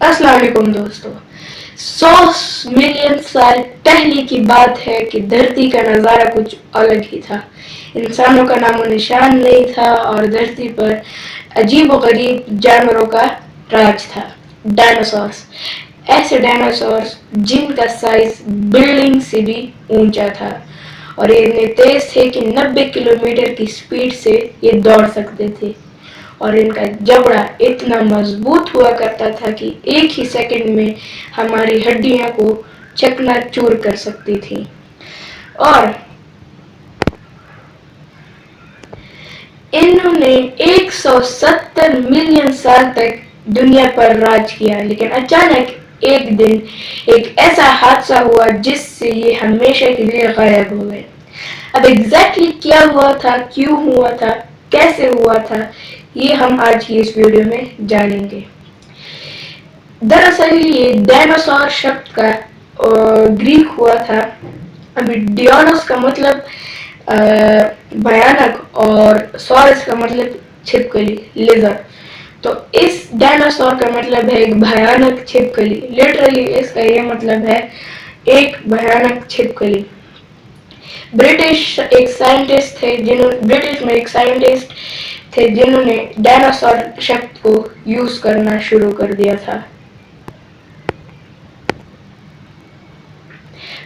السلام علیکم دوستو. 100 ملین سال پہلے کی بات ہے کہ دھرتی کا نظارہ کچھ الگ ہی تھا. انسانوں کا نام و نشان نہیں تھا اور دھرتی پر عجیب و غریب جانوروں کا راج تھا. ڈائناسورس. ایسے ڈائناسورس جن کا سائز بلڈنگ سے بھی اونچا تھا اور یہ اتنے تیز تھے کہ 90 کلومیٹر کی سپیڈ سے یہ دوڑ سکتے تھے اور ان کا جبڑا اتنا مضبوط ہوا کرتا تھا کہ ایک ہی سیکنڈ میں ہماری ہڈیوں کو چکنا چور کر سکتی تھی. اور انہوں نے 170 ملین سال تک دنیا پر راج کیا، لیکن اچانک ایک دن ایک ایسا حادثہ ہوا جس سے یہ ہمیشہ کے لیے غائب ہو گئے. اب ایگزیکٹلی کیا ہوا تھا، کیوں ہوا تھا، کیسے ہوا تھا، یہ ہم آج کی اس ویڈیو میں جانیں گے. دراصل یہ ڈائناسور شبد کا گریک ہوا تھا. ابھی ڈیونوس کا مطلب بھیانک اور سورس کا مطلب چھپکلی، لیزر. تو اس ڈائناسور کا مطلب ہے ایک بھیانک چھپکلی. لٹرلی اس کا یہ مطلب ہے ایک بھیانک چھپکلی. برٹش میں ایک سائنٹسٹ تھے جنہوں نے ڈائناسور شبد کو یوز کرنا شروع کر دیا تھا.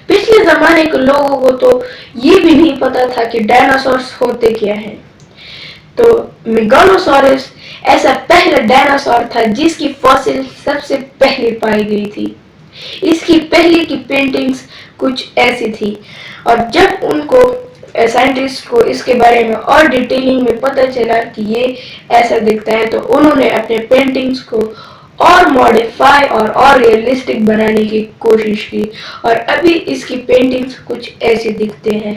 پچھلے زمانے کے لوگوں کو تو یہ بھی نہیں پتا تھا کہ ڈائناسورس ہوتے کیا ہیں. تو میگالوسورس ایسا پہلا ڈائناسور تھا جس کی فاسل سب سے پہلے پائی گئی تھی. اس کی پہلے کی پینٹنگز کچھ ایسی تھی اور جب ان کو سائنٹسٹ کو اس کے بارے میں اور ڈیٹیلنگ میں پتہ چلا کہ یہ ایسا دکھتا ہے تو انہوں نے اپنے پینٹنگز کو اور ماڈیفائی اور ریئلسٹک بنانے کی کوشش کی اور ابھی اس کی پینٹنگز کچھ ایسے دکھتے ہیں.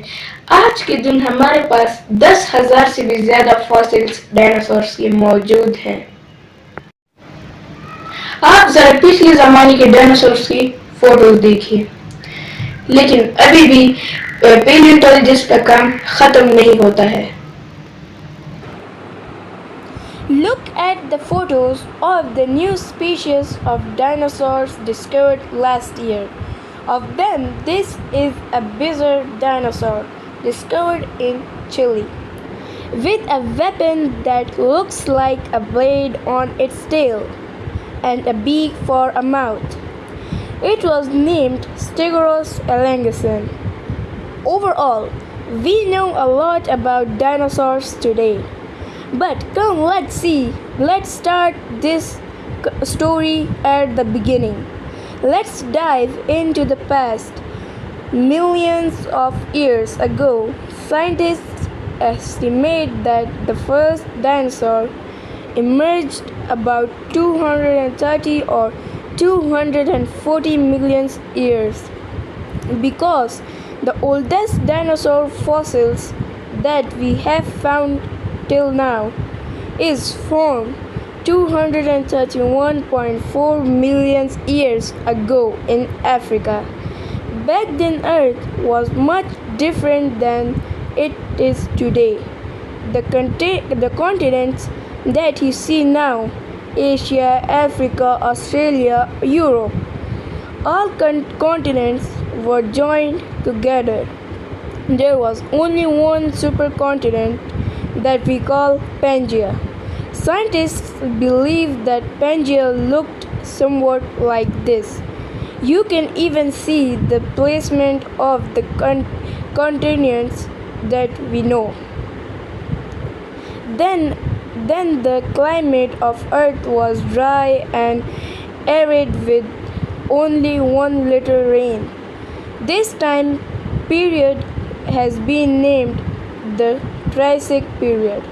آج کے دن ہمارے پاس 10,000 سے بھی زیادہ فاسلز ڈائناسورس کے موجود ہیں. آپ ذرا پچھلے زمانے کے ڈائناسورس کی فوٹوز دیکھیے، لیکن ابھی بھی پیلیونٹولوجسٹ کا کام ختم نہیں ہوتا ہے. Look at the photos of the new species of dinosaurs discovered last year. Of them, this is a bizarre dinosaur discovered in Chile, with a weapon that looks like a blade on its tail and a beak for a mouth. It was named Stegosaurus elengisson. Overall, we know a lot about dinosaurs today. But come, let's start this story at the beginning. Let's dive into the past. Millions of years ago, scientists estimate that the first dinosaur emerged about 230 or 240 million years, because the oldest dinosaur fossils that we have found till now is from 231.4 million years ago in Africa. Back then, Earth was much different than it is today. The continents that you see now, Asia, Africa, Australia, Europe, all continents were joined together. There was only one supercontinent that we call Pangaea. Scientists believe that Pangaea looked somewhat like this. You can even see the placement of the continents that we know. Then the climate of Earth was dry and arid with only 1 little rain. This time period has been named the Triassic period.